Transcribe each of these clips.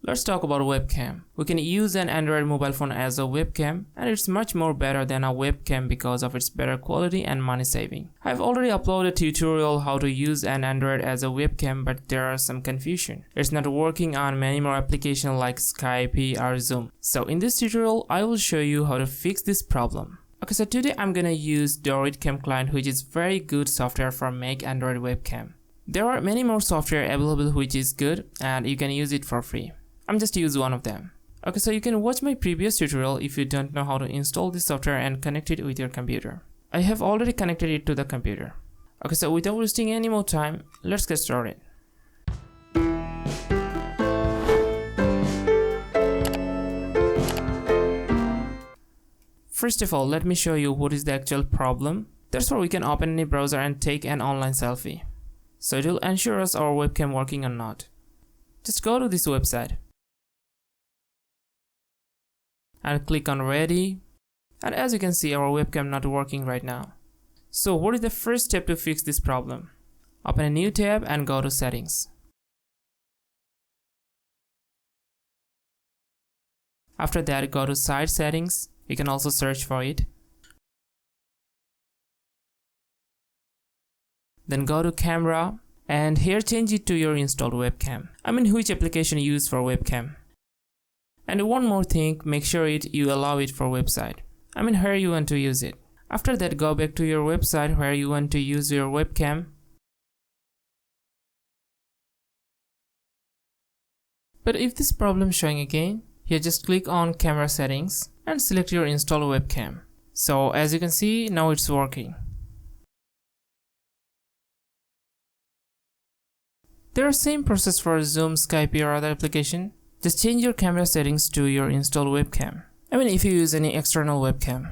Let's talk about webcam. We can use an Android mobile phone as a webcam, and it's much more better than a webcam because of its better quality and money saving. I've already uploaded a tutorial how to use an Android as a webcam, but there are some confusion. It's not working on many more applications like Skype or Zoom. So in this tutorial, I will show you how to fix this problem. Okay, so today I'm gonna use the Webcam client, which is very good software for make Android webcam. There are many more software available which is good and you can use it for free. I'm just use one of them. Okay, so you can watch my previous tutorial if you don't know how to install this software and connect it with your computer. I have already connected it to the computer. Okay, so without wasting any more time, let's get started. First of all, let me show you what is the actual problem. That's where we can open any browser and take an online selfie. So it will ensure us our webcam working or not. Just go to this website and click on ready, and as you can see our webcam not working right now. So what is the first step to fix this problem? Open a new tab and go to settings. After that, go to site settings. You can also search for it. Then go to camera and here change it to your installed webcam. I mean which application you use for webcam. And one more thing, make sure you allow it for website. I mean where you want to use it. After that, go back to your website where you want to use your webcam. But if this problem is showing again, here just click on camera settings and select your install webcam. So as you can see, now it's working. There are same process for Zoom, Skype or other application. Just change your camera settings to your installed webcam. I mean if you use any external webcam.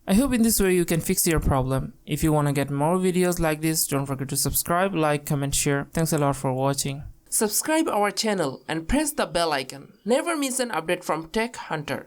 I hope in this way you can fix your problem. If you want to get more videos like this, don't forget to subscribe, like, comment, share. Thanks a lot for watching. Subscribe our channel and press the bell icon. Never miss an update from Tech Hunter.